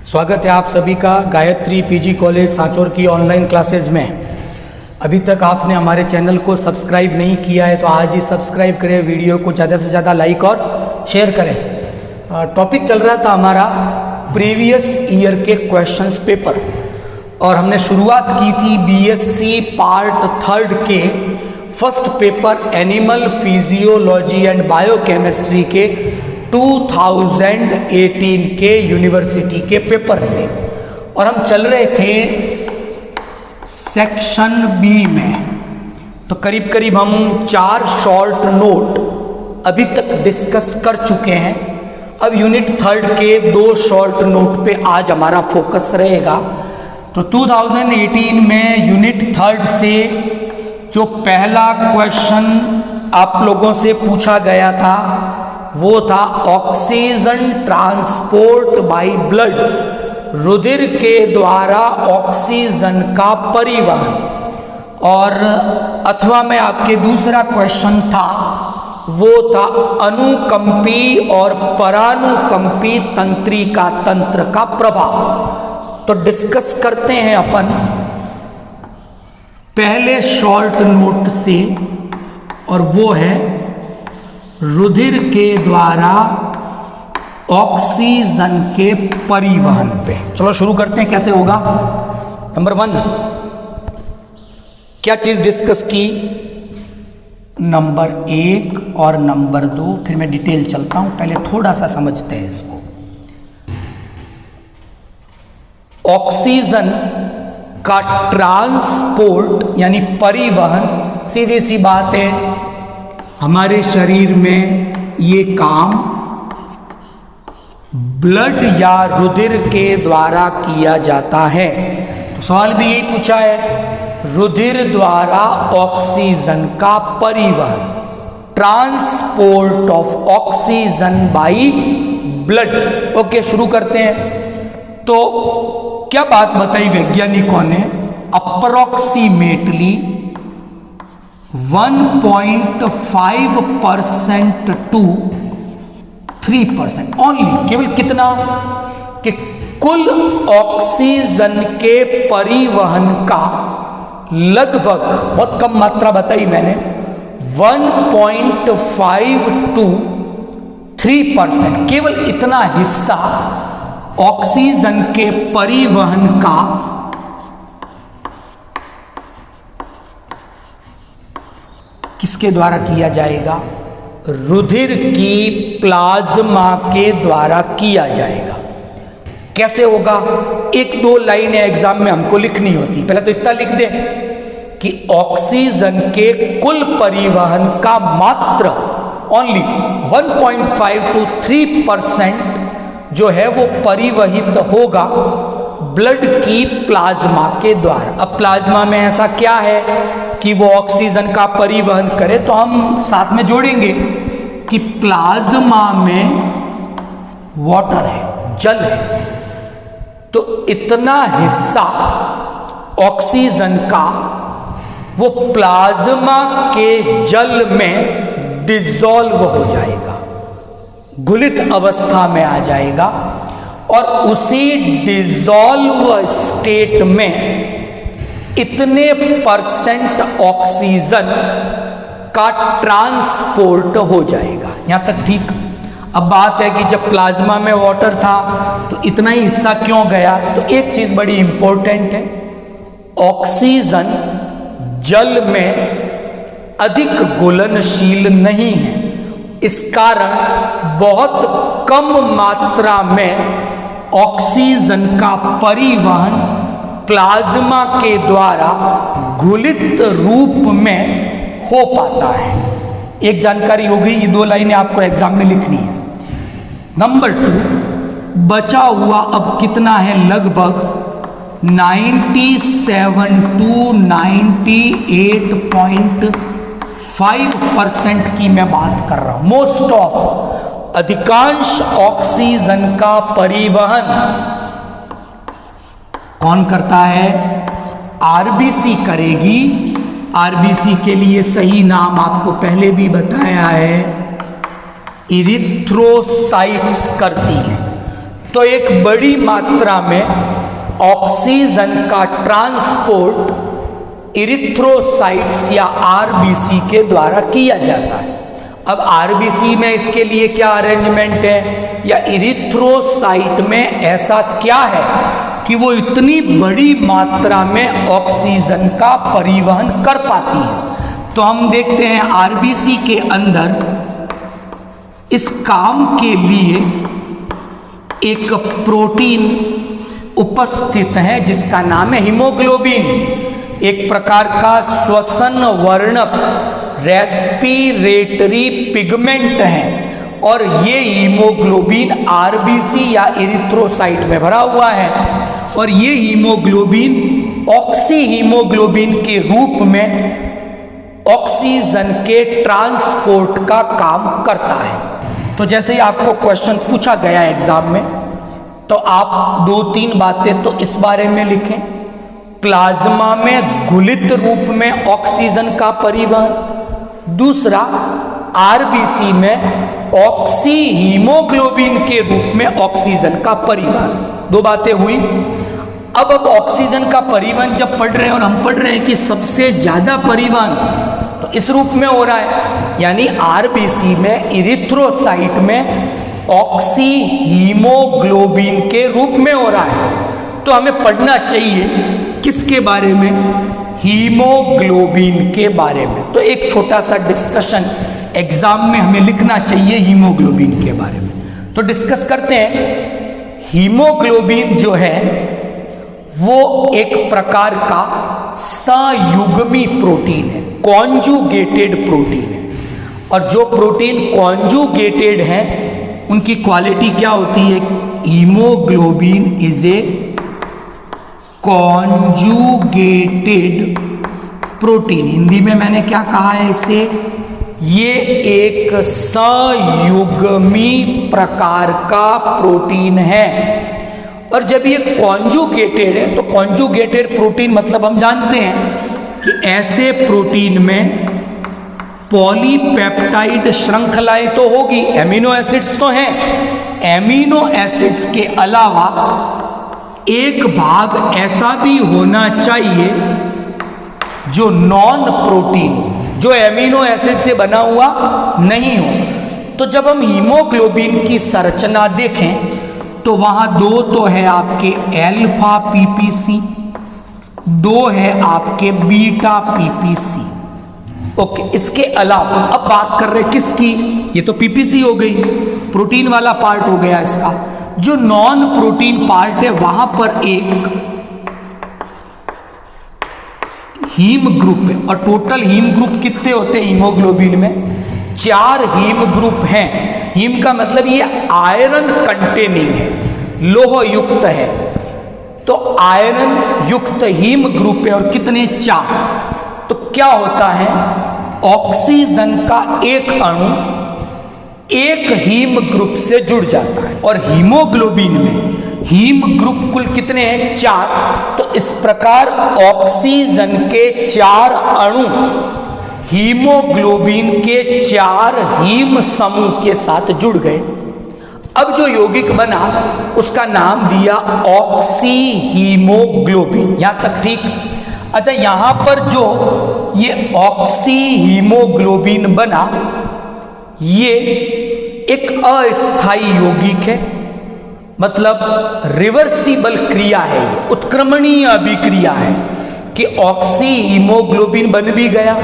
स्वागत है आप सभी का गायत्री पीजी कॉलेज सांचौर की ऑनलाइन क्लासेज में। अभी तक आपने हमारे चैनल को सब्सक्राइब नहीं किया है तो आज ही सब्सक्राइब करें, वीडियो को ज़्यादा से ज़्यादा लाइक और शेयर करें। टॉपिक चल रहा था हमारा प्रीवियस ईयर के क्वेश्चंस पेपर और हमने शुरुआत की थी बीएससी पार्ट 3 के first paper animal physiology and biochemistry के 2018 के यूनिवर्सिटी के पेपर से और हम चल रहे थे सेक्शन बी में। तो करीब करीब हम 4 शॉर्ट नोट अभी तक डिस्कस कर चुके हैं। अब यूनिट 3 के 2 शॉर्ट नोट पे आज हमारा फोकस रहेगा। तो 2018 में यूनिट 3 से जो पहला क्वेश्चन आप लोगों से पूछा गया था वो था ऑक्सीजन ट्रांसपोर्ट बाय ब्लड, रुधिर के द्वारा ऑक्सीजन का परिवहन। और अथवा में आपके दूसरा क्वेश्चन था वो था अनुकंपी और परानुकंपी तंत्रिका तंत्र का प्रभाव। तो डिस्कस करते हैं अपन पहले शॉर्ट नोट से और वो है रुधिर के द्वारा ऑक्सीजन के परिवहन पे। चलो शुरू करते हैं, कैसे होगा। नंबर 1 क्या चीज डिस्कस की, नंबर 1 और नंबर 2, फिर मैं डिटेल चलता हूं, पहले थोड़ा सा समझते हैं इसको। ऑक्सीजन का ट्रांसपोर्ट यानी परिवहन, सीधी सी बात है हमारे शरीर में ये काम ब्लड या रुधिर के द्वारा किया जाता है। तो सवाल भी यही पूछा है, रुधिर द्वारा ऑक्सीजन का परिवहन, transport of oxygen by blood. Okay, शुरू करते हैं। तो क्या बात बताई वैज्ञानिकों ने, अप्रोक्सीमेटली 1.5% टू 3% ओनली, केवल कितना कि कुल ऑक्सीजन के परिवहन का लगभग, बहुत कम मात्रा बताई मैंने, 1.5 to 3%, केवल इतना हिस्सा ऑक्सीजन के परिवहन का किसके द्वारा किया जाएगा, रुधिर की प्लाज्मा के द्वारा किया जाएगा। कैसे होगा, 1-2 लाइनें एग्जाम में हमको लिखनी होती। पहले तो इतना लिख दें कि ऑक्सीजन के कुल परिवहन का मात्र ओनली 1.5 to 3% जो है वो परिवहित होगा ब्लड की प्लाज्मा के द्वारा। अब प्लाज्मा में ऐसा क्या है कि वो ऑक्सीजन का परिवहन करे, तो हम साथ में जोड़ेंगे कि प्लाज्मा में वाटर है, जल है। तो इतना हिस्सा ऑक्सीजन का वो प्लाज्मा के जल में डिसॉल्व हो जाएगा, घुलित अवस्था में आ जाएगा और उसी डिसॉल्व स्टेट में इतने % ऑक्सीजन का ट्रांसपोर्ट हो जाएगा। यहां तक ठीक। अब बात है कि जब प्लाज्मा में वाटर था तो इतना ही हिस्सा क्यों गया, तो एक चीज बड़ी इंपॉर्टेंट है, ऑक्सीजन जल में अधिक घुलनशील नहीं है। इस कारण बहुत कम मात्रा में ऑक्सीजन का परिवहन प्लाज्मा के द्वारा घुलित रूप में हो पाता है। एक जानकारी होगी, ये 2 लाइनें आपको एग्जाम में लिखनी है। नंबर 2, बचा हुआ अब कितना है, लगभग 97 to 98.5% की मैं बात कर रहा हूं। मोस्ट ऑफ, अधिकांश ऑक्सीजन का परिवहन कौन करता है, आरबीसी करेगी। आरबीसी के लिए सही नाम आपको पहले भी बताया है, इरिथ्रोसाइट्स करती हैं। तो एक बड़ी मात्रा में ऑक्सीजन का ट्रांसपोर्ट इरिथ्रोसाइट्स या आरबीसी के द्वारा किया जाता है। अब आरबीसी में इसके लिए क्या अरेंजमेंट है, या इरिथ्रोसाइट में ऐसा क्या है कि वो इतनी बड़ी मात्रा में ऑक्सीजन का परिवहन कर पाती है। तो हम देखते हैं आरबीसी के अंदर इस काम के लिए एक प्रोटीन उपस्थित है जिसका नाम है हीमोग्लोबिन। एक प्रकार का श्वसन वर्णक रेस्पिरेटरी पिगमेंट है और ये हीमोग्लोबिन आरबीसी या इरिथ्रोसाइट में भरा हुआ है और ये हीमोग्लोबिन ऑक्सी हीमोग्लोबिन के रूप में ऑक्सीजन के ट्रांसपोर्ट का काम करता है। तो जैसे ही आपको क्वेश्चन पूछा गया एग्जाम में, तो आप 2-3 बातें तो इस बारे में लिखें, प्लाज्मा में घुलित रूप में ऑक्सीजन का परिवहन, दूसरा आरबीसी में ऑक्सी हीमोग्लोबिन के रूप में ऑक्सीजन का परिवहन। 2 बातें हुई। अब ऑक्सीजन का परिवहन जब पढ़ रहे हैं और हम पढ़ रहे हैं कि सबसे ज्यादा परिवहन तो इस रूप में हो रहा है, यानी आरबीसी में इरिथ्रोसाइट में ऑक्सी हीमोग्लोबिन के रूप में हो रहा है। तो हमें पढ़ना चाहिए किसके बारे में, हीमोग्लोबिन के बारे में। तो एक छोटा सा डिस्कशन एग्जाम में हमें लिखना चाहिए हीमोग्लोबिन के बारे में। तो डिस्कस करते हैं। हीमोग्लोबिन जो है वो एक प्रकार का संयुग्मी प्रोटीन है, कॉन्जुगेटेड प्रोटीन है। और जो प्रोटीन कॉन्जुगेटेड है उनकी क्वालिटी क्या होती है, haemoglobin is a conjugated protein. Hindi में मैंने क्या कहा है इसे, ये एक संयुग्मी प्रकार का प्रोटीन है। और जब ये कॉन्जुगेटेड है, तो कॉन्जुगेटेड प्रोटीन मतलब हम जानते हैं कि ऐसे प्रोटीन में पॉलीपेप्टाइड श्रृंखलाएं तो होगी, एमिनो एसिड्स तो हैं, एमिनो एसिड्स के अलावा एक भाग ऐसा भी होना चाहिए जो नॉन प्रोटीन हो, जो एमिनो एसिड से बना हुआ नहीं हो। तो जब हम हीमोग्लोबिन की संरचना देखें तो वहां 2 तो है आपके अल्फा पीपीसी, 2 है आपके बीटा पीपीसी। ओके, इसके अलावा अब बात कर रहे हैं किसकी, ये तो पीपीसी हो गई, प्रोटीन वाला पार्ट हो गया इसका। जो नॉन प्रोटीन पार्ट है वहां पर एक हीम ग्रुप है। और टोटल हीम ग्रुप कितने होते हैं हीमोग्लोबिन में, 4 हीम ग्रुप हैं। हीम का मतलब ये आयरन कंटेनिंग है, लोह युक्त है। तो आयरन युक्त हीम ग्रुप है और कितने, 4। तो क्या होता है, ऑक्सीजन का एक अणु एक हीम ग्रुप से जुड़ जाता है। और हीमोग्लोबिन में हीम ग्रुप कुल कितने हैं, 4। तो इस प्रकार ऑक्सीजन के 4 अणु हीमोग्लोबिन के 4 हीम समूह के साथ जुड़ गए। अब जो यौगिक बना उसका नाम दिया ऑक्सी हीमोग्लोबिन। यहां तक ठीक। अच्छा, यहां पर जो ये ऑक्सी हीमोग्लोबिन बना, ये एक अस्थाई यौगिक है, मतलब रिवर्सिबल क्रिया है, ये उत्क्रमणीय अभिक्रिया है कि ऑक्सी हीमोग्लोबिन बन भी गया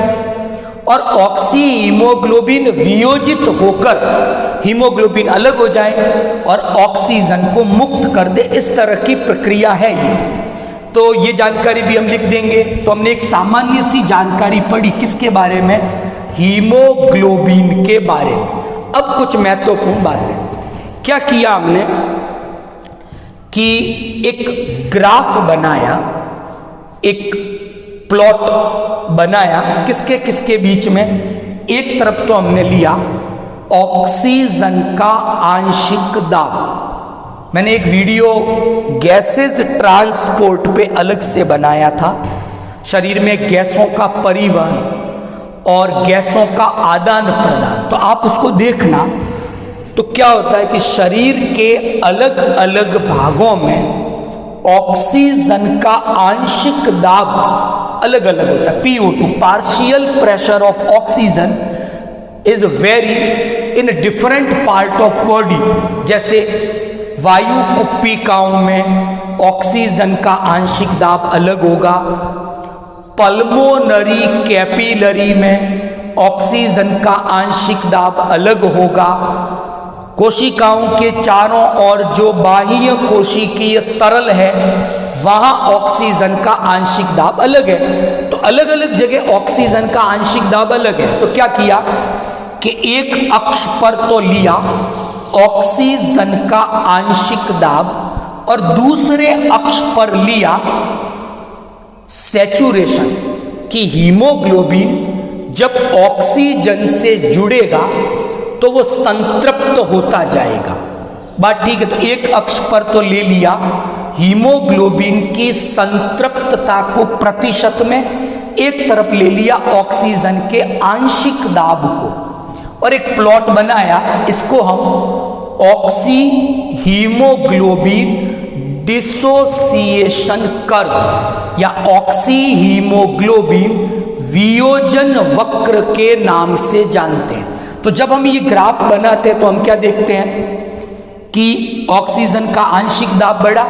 और ऑक्सी हीमोग्लोबिन वियोजित होकर हीमोग्लोबिन अलग हो जाए और ऑक्सीजन को मुक्त कर दे। इस तरह की प्रक्रिया है ये। तो ये जानकारी भी हम लिख देंगे। तो हमने एक सामान्य सी जानकारी पढ़ी किसके बारे में, हीमोग्लोबिन के बारे में। अब कुछ महत्वपूर्ण बातें क्या किया हमने कि एक ग्राफ बनाया, एक प्लॉट बनाया किसके किसके बीच में। एक तरफ तो हमने लिया ऑक्सीजन का आंशिक दाब। मैंने एक वीडियो गैसेज ट्रांसपोर्ट पे अलग से बनाया था, शरीर में गैसों का परिवहन और गैसों का आदान प्रदान। तो आप उसको देखना, तो क्या होता है कि शरीर के अलग अलग भागों में ऑक्सीजन का आंशिक दाब अलग अलग होता है। PO2 partial pressure of oxygen is very in different part of body. जैसे वायु कुप्पिकाओं में ऑक्सीजन का आंशिक दाब अलग होगा, पल्मोनरी कैपिलरी में ऑक्सीजन का आंशिक दाब अलग होगा, कोशिकाओं के चारों ओर जो बाह्य कोशिकीय तरल है वहां ऑक्सीजन का आंशिक दाब अलग है। तो अलग अलग जगह ऑक्सीजन का आंशिक दाब अलग है। तो क्या किया कि एक अक्ष पर तो लिया ऑक्सीजन का आंशिक दाब और दूसरे अक्ष पर लिया सैचुरेशन कि हीमोग्लोबिन जब ऑक्सीजन से जुड़ेगा तो वो संतृप्त होता जाएगा। बात ठीक है। तो एक अक्ष पर तो ले लिया हीमोग्लोबिन की संतृप्तता को प्रतिशत में, एक तरफ ले लिया ऑक्सीजन के आंशिक दाब को और एक प्लॉट बनाया। इसको हम ऑक्सी हीमोग्लोबिन डिसोसिएशन कर्व या ऑक्सी हीमोग्लोबिन वियोजन वक्र के नाम से जानते हैं। तो जब हम ये ग्राफ बनाते हैं तो हम क्या देखते हैं कि ऑक्सीजन का आंशिक दाब बढ़ा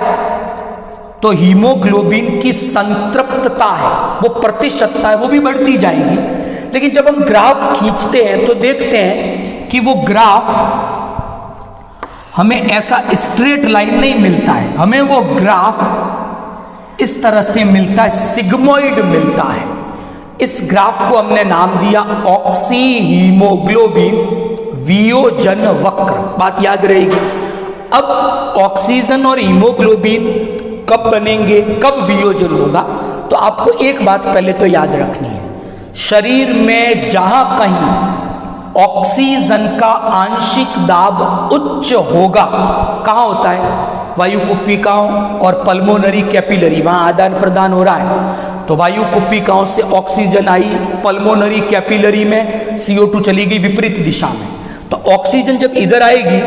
तो हीमोग्लोबिन की संतृप्तता है, वो प्रतिशतता है, वो भी बढ़ती जाएगी। लेकिन जब हम ग्राफ खींचते हैं तो देखते हैं कि वो ग्राफ हमें ऐसा स्ट्रेट लाइन नहीं मिलता है, हमें वो ग्राफ इस तरह से मिलता है, सिग्मोइड मिलता है। इस ग्राफ को हमने नाम दिया ऑक्सी हीमोग्लोबिन वियोजन वक्र। बात याद रहेगी। अब ऑक्सीजन और हीमोग्लोबिन कब बनेंगे, कब वियोजन होगा, तो आपको एक बात पहले तो याद रखनी है। शरीर में जहां कहीं ऑक्सीजन का आंशिक दाब उच्च होगा, कहां होता है, वायु कुप्पिकाओं और पल्मोनरी कैपिलरी, वहां आदान प्रदान हो रहा है। तो वायु कुप्पिकाओं से ऑक्सीजन आई पल्मोनरी कैपिलरी में, CO2 चली गई विपरीत दिशा में। तो ऑक्सीजन जब इधर आएगी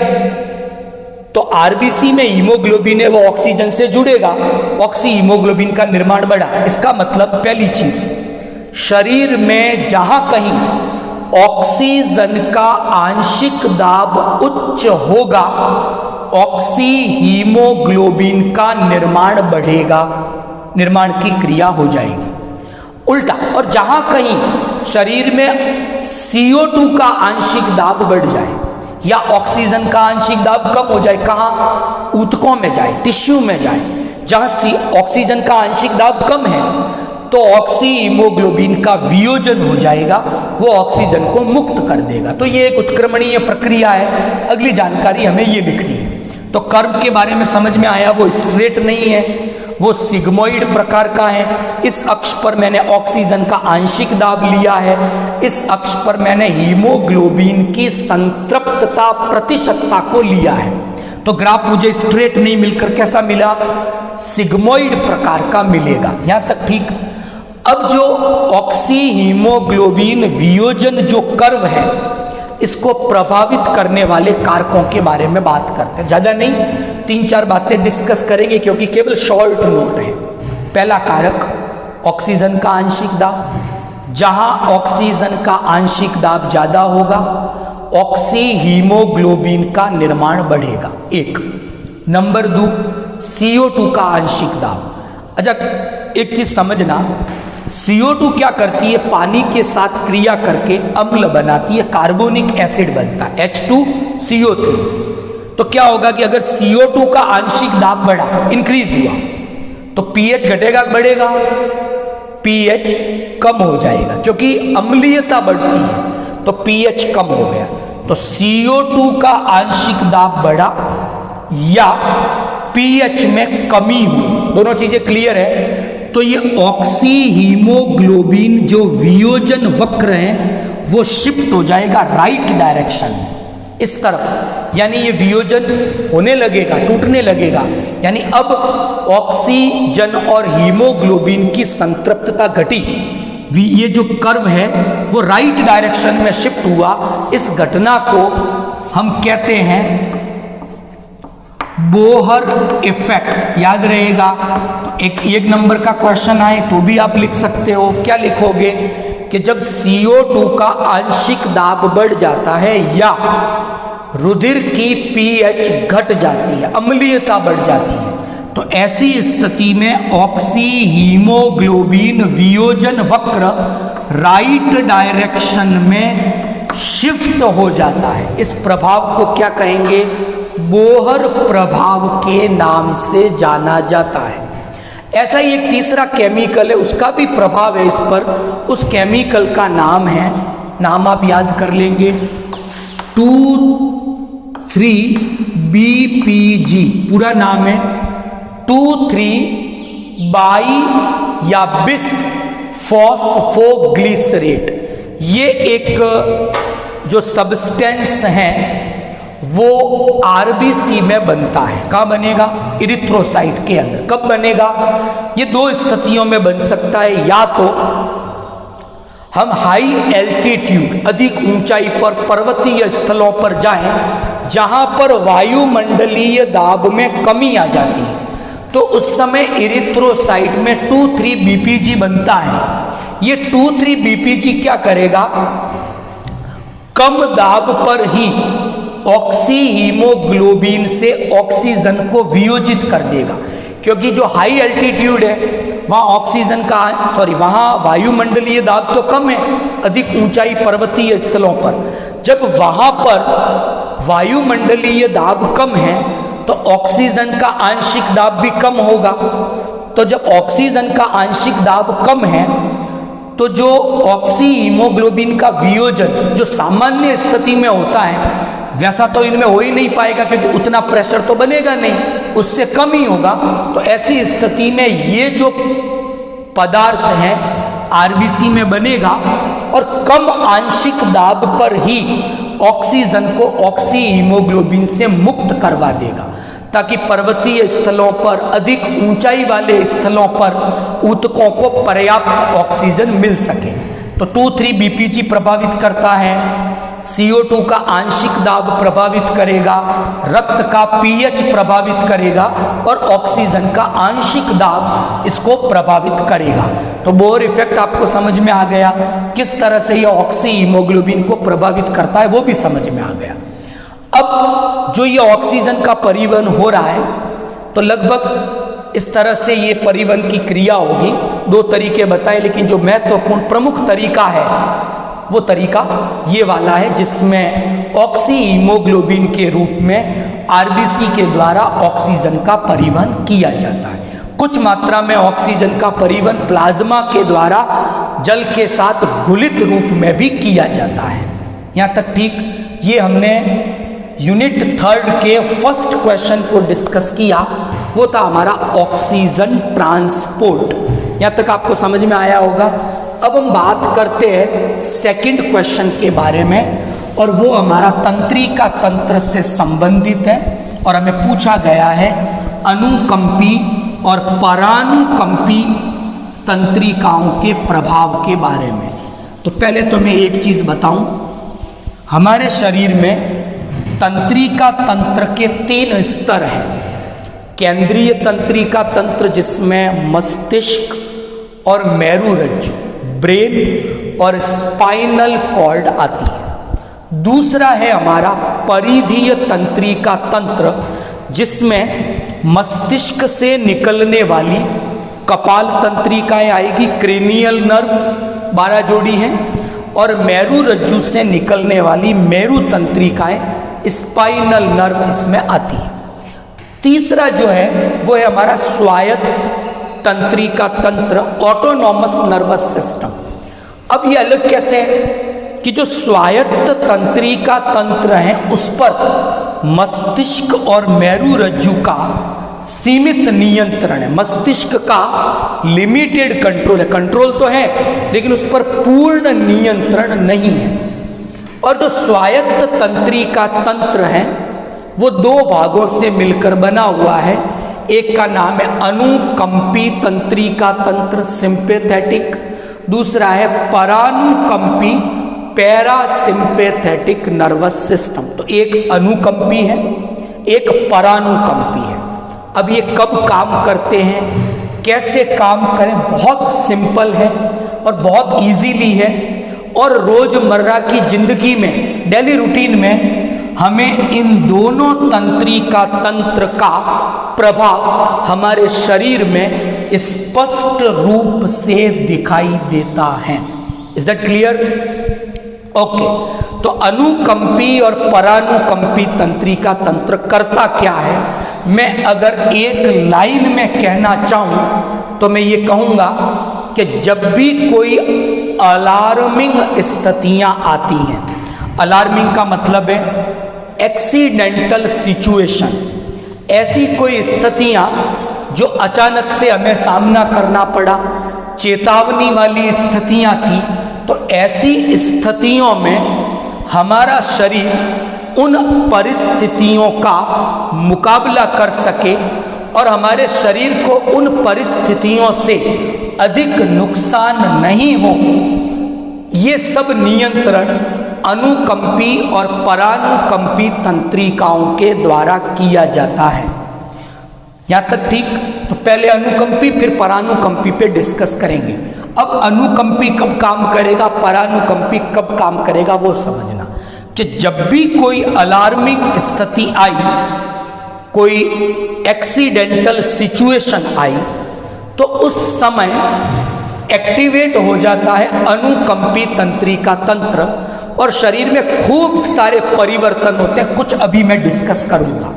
तो आरबीसी में हीमोग्लोबिन है वो ऑक्सीजन से जुड़ेगा, ऑक्सी हीमोग्लोबिन का निर्माण बढ़ा। इसका मतलब पहली चीज, शरीर में जहां कहीं ऑक्सीजन का आंशिक दाब उच्च होगा ऑक्सी हीमोग्लोबिन का निर्माण बढ़ेगा, निर्माण की क्रिया हो जाएगी। उल्टा, और जहां कहीं शरीर में CO2 का आंशिक दाब बढ़ जाए या ऑक्सीजन का आंशिक दाब कम हो जाए, कहां, ऊतकों में जाए, टिश्यू में जाए, जहां ऑक्सीजन का आंशिक दाब कम है तो ऑक्सी हीमोग्लोबिन का वियोजन हो जाएगा, वो ऑक्सीजन को मुक्त कर देगा। तो ये एक उत्क्रमणीय प्रक्रिया है। अगली जानकारी हमें ये लिखनी है। तो कर्व के बारे में समझ में आया, वो स्ट्रेट नहीं है, वो सिग्मोइड प्रकार का है। इस अक्ष पर मैंने ऑक्सीजन का आंशिक दाब लिया है, इस अक्ष पर मैंने हीमोग्लोबिन की संतृप्तता प्रतिशतता को लिया है। तो ग्राफ मुझे स्ट्रेट नहीं मिलकर कैसा मिला, सिग्मोइड प्रकार का मिलेगा। यहां तक ठीक। अब जो ऑक्सी हीमोग्लोबिन वियोजन जो कर्व है, इसको प्रभावित करने वाले कारकों के बारे में बात करते हैं। ज्यादा नहीं, 3-4 बातें डिस्कस करेंगे क्योंकि केवल शॉर्ट नोट है। पहला कारक ऑक्सीजन का आंशिक दाब, जहां ऑक्सीजन का आंशिक दाब ज्यादा होगा ऑक्सी हीमोग्लोबिन का निर्माण बढ़ेगा, एक। नंबर 2, CO2 का आंशिक दाब। अच्छा, एक चीज समझना, CO2 क्या करती है, पानी के साथ क्रिया करके अम्ल बनाती है, कार्बोनिक एसिड बनता है H2CO3। तो क्या होगा कि अगर CO2 का आंशिक दाब बढ़ा, इंक्रीज हुआ, तो pH घटेगा, बढ़ेगा, pH कम हो जाएगा क्योंकि अम्लीयता बढ़ती है, तो pH कम हो गया। तो CO2 का आंशिक दाब बढ़ा या pH में कमी हुई, दोनों चीजें क्लियर है। तो ये ऑक्सी हीमोग्लोबिन जो वियोजन वक्र है वो शिफ्ट हो जाएगा राइट डायरेक्शन में, इस तरफ, यानी ये वियोजन होने लगेगा, टूटने लगेगा। यानी अब ऑक्सीजन और हीमोग्लोबिन की संतृप्तता घटी, ये जो कर्व है वो राइट डायरेक्शन में शिफ्ट हुआ। इस घटना को हम कहते हैं बोहर इफेक्ट। याद रहेगा, तो एक नंबर का क्वेश्चन आए तो भी आप लिख सकते हो। क्या लिखोगे कि जब CO2 का आंशिक दाब बढ़ जाता है या रुधिर की pH घट जाती है, अम्लीयता बढ़ जाती है, तो ऐसी स्थिति में ऑक्सी हीमोग्लोबिन वियोजन वक्र राइट डायरेक्शन में शिफ्ट हो जाता है। इस प्रभाव को क्या कहेंगे? बोहर प्रभाव के नाम से जाना जाता है। ऐसा ही एक तीसरा केमिकल है, उसका भी प्रभाव है इस पर। उस केमिकल का नाम है, नाम आप याद कर लेंगे, 2,3-BPG। पूरा नाम है 2,3-बाई या बिस फॉस्फोग्लिसरेट। ये एक जो सब्सटेंस है वो आरबीसी में बनता है। कहाँ बनेगा? इरिथ्रोसाइट के अंदर। कब बनेगा? ये दो स्थितियों में बन सकता है। या तो हम हाई एल्टीट्यूड, अधिक ऊंचाई पर पर्वतीय स्थलों पर जाएं जहां पर वायुमंडलीय दाब में कमी आ जाती है, तो उस समय इरिथ्रोसाइट में 2,3-BPG बनता है। ये 2,3-BPG क्या करेगा? कम दाब पर ही ऑक्सी हीमोग्लोबिन से ऑक्सीजन को वियोजित कर देगा, क्योंकि जो हाई एल्टीट्यूड है वहाँ ऑक्सीजन का वहाँ वायुमंडलीय दाब तो कम है, अधिक ऊंचाई पर्वतीय स्थलों पर। जब वहाँ पर वायुमंडलीय दाब कम है तो ऑक्सीजन का आंशिक दाब भी कम होगा। तो जब ऑक्सीजन का आंशिक दाब कम है तो जो ऑक्सी हीमोग्लोबिन का वियोजन जो सामान्य स्थिति में होता है वैसा तो इनमें हो ही नहीं पाएगा, क्योंकि उतना प्रेशर तो बनेगा नहीं, उससे कम ही होगा। तो ऐसी स्थिति में ये जो पदार्थ है आरबीसी में बनेगा और कम आंशिक दाब पर ही ऑक्सीजन को ऑक्सी हीमोग्लोबिन से मुक्त करवा देगा, ताकि पर्वतीय स्थलों पर, अधिक ऊंचाई वाले स्थलों पर ऊतकों को पर्याप्त ऑक्सीजन मिल सके। तो 2,3-BPG प्रभावित करता है, CO2 का आंशिक दाब प्रभावित करेगा, रक्त का pH प्रभावित करेगा और ऑक्सीजन का आंशिक दाब इसको प्रभावित करेगा। तो बोहर इफेक्ट आपको समझ में आ गया, किस तरह से यह ऑक्सी हीमोग्लोबिन को प्रभावित करता है वो भी समझ में आ गया। अब जो ये ऑक्सीजन का परिवहन हो रहा है, तो लगभग इस तरह से ये परिवहन की क्रिया होगी। दो तरीके बताए, लेकिन जो महत्वपूर्ण प्रमुख तरीका है वो तरीका ये वाला है, जिसमें ऑक्सी हीमोग्लोबिन के रूप में आरबीसी के द्वारा ऑक्सीजन का परिवहन किया जाता है। कुछ मात्रा में ऑक्सीजन का परिवहन प्लाज्मा के द्वारा जल के साथ घुलित रूप में भी किया जाता है। यहाँ तक ठीक। ये हमने यूनिट 3 के फर्स्ट क्वेश्चन को डिस्कस किया, वो था हमारा ऑक्सीजन ट्रांसपोर्ट। यहाँ तक आपको समझ में आया होगा। अब हम बात करते हैं सेकंड क्वेश्चन के बारे में, और वो हमारा तंत्रिका तंत्र से संबंधित है और हमें पूछा गया है अनुकंपी और परानुकंपी तंत्रिकाओं के प्रभाव के बारे में। तो पहले तो मैं एक चीज बताऊं, हमारे शरीर में तंत्रिका तंत्र के 3 स्तर हैं। केंद्रीय तंत्रिका तंत्र, जिसमें मस्तिष्क और मेरुरज्जु, ब्रेन और स्पाइनल कॉर्ड आती है। दूसरा है हमारा परिधीय तंत्रिका तंत्र, जिसमें मस्तिष्क से निकलने वाली कपाल तंत्रिकाएं आएगी, क्रेनियल नर्व 12 जोड़ी हैं, और मेरुरज्जु से निकलने वाली मेरु तंत्रिकाएं, स्पाइनल नर्व इसमें आती है। तीसरा जो है वो है हमारा स्वायत्त तंत्रिका तंत्र, ऑटोनॉमस नर्वस सिस्टम। अब ये अलग कैसे है कि जो स्वायत्त तंत्रिका तंत्र है उस पर मस्तिष्क और मेरुरज्जु का सीमित नियंत्रण है। मस्तिष्क का लिमिटेड कंट्रोल है, कंट्रोल तो है लेकिन उस पर पूर्ण नियंत्रण नहीं है। और जो स्वायत्त तंत्रिका तंत्र है वो 2 भागों से मिलकर बना हुआ है। एक का नाम है अनुकंपी तंत्रिका तंत्र, सिंपैथेटिक। दूसरा है परानुकंपी पैरासिम्पैथेटिक नर्वस सिस्टम। तो एक अनुकंपी है, एक परानुकंपी है। अब ये कब काम करते हैं, कैसे काम करें, बहुत सिंपल है और बहुत इजीली है। और रोजमर्रा की जिंदगी में, डेली रूटीन में हमें इन दोनों तंत्र का प्रभाव हमारे शरीर में स्पष्ट रूप से दिखाई देता है। Is that clear? ओके। तो अनुकंपी और परानुकंपी तंत्रिका तंत्र करता क्या है, मैं अगर एक लाइन में कहना चाहूं तो मैं ये कहूंगा कि जब भी कोई अलार्मिंग स्थितियां आती हैं, अलार्मिंग का मतलब है एक्सीडेंटल सिचुएशन, ऐसी कोई स्थितियां जो अचानक से हमें सामना करना पड़ा, चेतावनी वाली स्थितियां थी, तो ऐसी स्थितियों में हमारा शरीर उन परिस्थितियों का मुकाबला कर सके और हमारे शरीर को उन परिस्थितियों से अधिक नुकसान नहीं हो, ये सब नियंत्रण अनुकंपी और परानुकंपी तंत्रिकाओं के द्वारा किया जाता है। यहां तक ठीक? तो पहले अनुकंपी फिर परानुकंपी पे डिस्कस करेंगे। अब अनुकंपी कब काम करेगा, परानुकंपी कब काम करेगा, वो समझना कि जब भी कोई अलार्मिंग स्थिति आई, कोई एक्सीडेंटल सिचुएशन आई, तो उस समय एक्टिवेट हो जाता है अनुकंपी तंत्रिका तंत्र और शरीर में खूब सारे परिवर्तन होते हैं। कुछ अभी मैं डिस्कस करूंगा।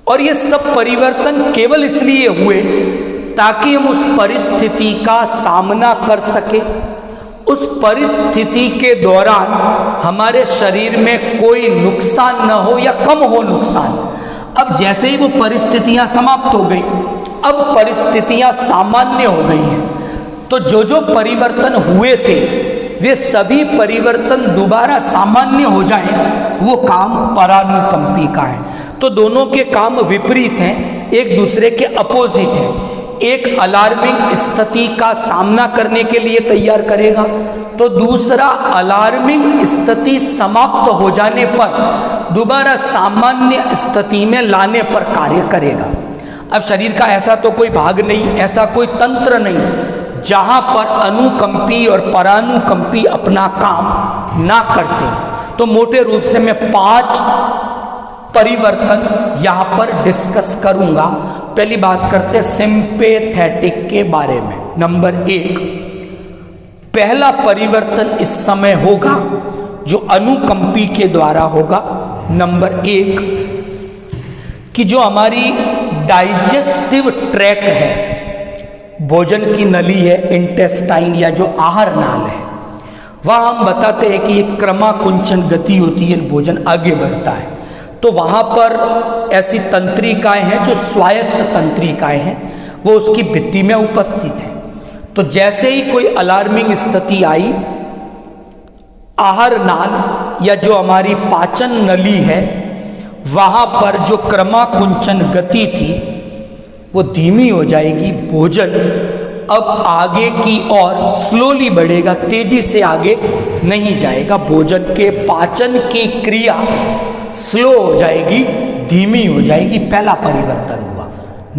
और ये सब परिवर्तन केवल इसलिए हुए ताकि हम उस परिस्थिति का सामना कर सके, उस परिस्थिति के दौरान हमारे शरीर में कोई नुकसान न हो या कम हो नुकसान। अब जैसे ही वो परिस्थितियां समाप्त हो गई, अब परिस्थितियां सामान्य हो गई हैं, तो जो जो परिवर्तन हुए थे वे सभी परिवर्तन दोबारा सामान्य हो जाएं, वो काम परानुकंपी का है। तो दोनों के काम विपरीत हैं, एक दूसरे के अपोजिट हैं। एक अलार्मिंग स्थिति का सामना करने के लिए तैयार करेगा, तो दूसरा अलार्मिंग स्थिति समाप्त हो जाने पर दोबारा सामान्य स्थिति में लाने पर कार्य करेगा। अब शरीर का ऐसा तो कोई भाग नहीं, ऐसा कोई तंत्र नहीं जहां पर अनुकंपी और परानुकंपी अपना काम ना करते। तो मोटे रूप से मैं 5 परिवर्तन यहां पर डिस्कस करूंगा। पहली बात करते हैं सिंपैथेटिक के बारे में। नंबर 1, पहला परिवर्तन इस समय होगा जो अनुकंपी के द्वारा होगा। नंबर 1 कि जो हमारी डाइजेस्टिव ट्रैक है, भोजन की नली है, इंटेस्टाइन या जो आहार नाल है, वह हम बताते हैं कि एक क्रमाकुंचन गति होती है, भोजन आगे बढ़ता है। तो वहाँ पर ऐसी तंत्रिकाएं हैं जो स्वायत्त तंत्रिकाएं हैं, वो उसकी भित्ति में उपस्थित हैं। तो जैसे ही कोई अलार्मिंग स्थिति आई, आहार नाल या जो हमारी पाचन नली है, वहाँ पर जो क्रमाकुंचन गति थी वो धीमी हो जाएगी। भोजन अब आगे की ओर स्लोली बढ़ेगा, तेजी से आगे नहीं जाएगा। भोजन के पाचन की क्रिया स्लो हो जाएगी, धीमी हो जाएगी। पहला परिवर्तन हुआ।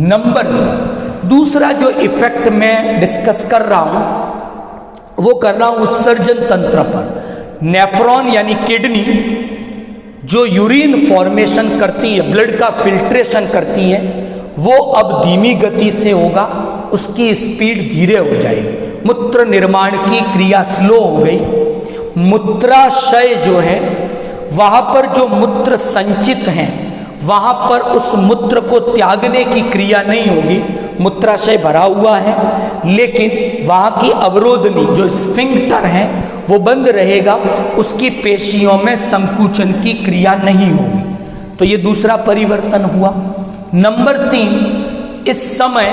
नंबर 2, दूसरा जो इफेक्ट मैं डिस्कस कर रहा हूं वो कर रहा हूं उत्सर्जन तंत्र पर। नेफ्रॉन यानी किडनी जो यूरिन फॉर्मेशन करती है, ब्लड का फिल्ट्रेशन करती है, वो अब धीमी गति से होगा, उसकी स्पीड धीरे हो जाएगी। मूत्र निर्माण की क्रिया स्लो हो गई। मूत्राशय जो है, वहाँ पर जो मूत्र संचित हैं, वहाँ पर उस मूत्र को त्यागने की क्रिया नहीं होगी। मूत्राशय भरा हुआ है, लेकिन वहाँ की अवरोधनी जो स्फिंक्टर है वो बंद रहेगा, उसकी पेशियों में संकुचन की क्रिया नहीं होगी। तो ये दूसरा परिवर्तन हुआ। नंबर 3, इस समय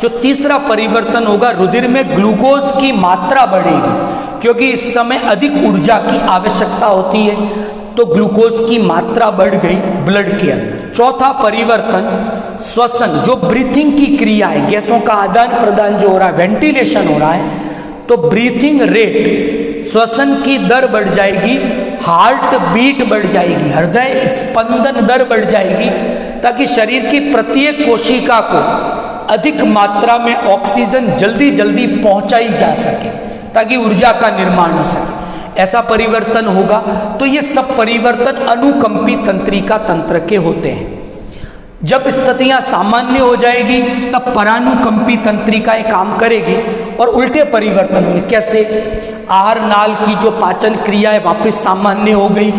जो तीसरा परिवर्तन होगा, रुधिर में ग्लूकोज की मात्रा बढ़ेगी, क्योंकि इस समय अधिक ऊर्जा की आवश्यकता होती है, तो ग्लूकोज की मात्रा बढ़ गई ब्लड के अंदर। चौथा परिवर्तन श्वसन, जो ब्रीथिंग की क्रिया है, गैसों का आदान प्रदान जो हो रहा है, वेंटिलेशन हो रहा है, तो ब्रीथिंग रेट श्वसन की दर बढ़ जाएगी, हार्ट बीट बढ़ जाएगी, हृदय स्पंदन दर बढ़ जाएगी, ताकि शरीर की प्रत्येक कोशिका को अधिक मात्रा में ऑक्सीजन जल्दी जल्दी पहुंचाई जा सके, ताकि ऊर्जा का निर्माण हो सके। ऐसा परिवर्तन होगा। तो ये सब परिवर्तन अनुकंपी तंत्रिका तंत्र के होते हैं। जब स्थितियां सामान्य हो जाएगी तब परानुकंपी तंत्रिकाएं काम करेगी और उल्टे परिवर्तन होंगे। कैसे? आहार नाल की जो पाचन क्रिया है वापस सामान्य हो गई,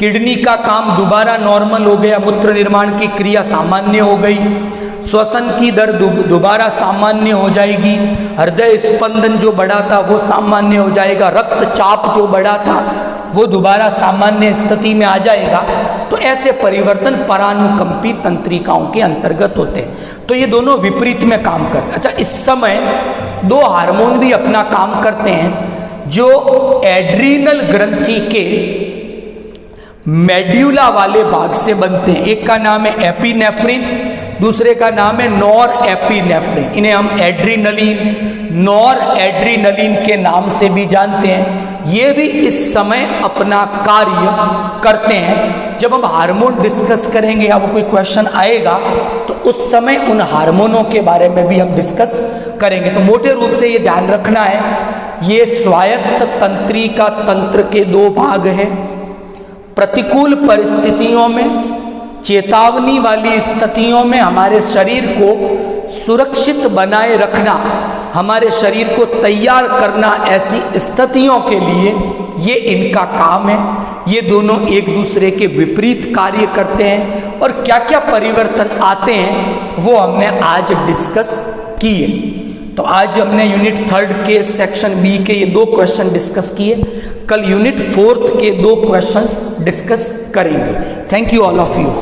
किडनी का काम दोबारा नॉर्मल हो गया, मूत्र निर्माण की क्रिया सामान्य हो गई, श्वसन की दर दोबारा सामान्य हो जाएगी, हृदय स्पंदन जो बढ़ा था वो सामान्य हो जाएगा, रक्तचाप जो बढ़ा था वो दोबारा सामान्य स्थिति में आ जाएगा। तो ऐसे परिवर्तन परानुकंपी तंत्रिकाओं के अंतर्गत होते हैं। तो ये दोनों विपरीत में काम करते हैं। अच्छा, इस समय दो हार्मोन भी अपना काम करते हैं जो एड्रीनल ग्रंथि के मेड्यूला वाले भाग से बनते हैं। एक का नाम है एपिनेफ्रिन, दूसरे का नाम है नॉर एपिनेफ्रिन। इन्हें हम एड्रीनलिन, नॉर एड्रीनलिन के नाम से भी जानते हैं। ये भी इस समय अपना कार्य करते हैं। जब हम हार्मोन डिस्कस करेंगे या वो कोई क्वेश्चन आएगा तो उस समय उन हार्मोनों के बारे में भी हम डिस्कस करेंगे। तो मोटे रूप से ये ध्यान रखना है, ये स्वायत्त तंत्रिका तंत्र के दो भाग हैं। प्रतिकूल परिस्थितियों में, चेतावनी वाली स्थितियों में हमारे शरीर को सुरक्षित बनाए रखना, हमारे शरीर को तैयार करना ऐसी स्थितियों के लिए ये इनका काम है। ये दोनों एक दूसरे के विपरीत कार्य करते हैं और क्या क्या परिवर्तन आते हैं वो हमने आज डिस्कस किए। तो आज हमने यूनिट 3 के सेक्शन बी के ये 2 क्वेश्चन डिस्कस किए। कल यूनिट 4 के 2 क्वेश्चंस डिस्कस करेंगे। Thank you all of you.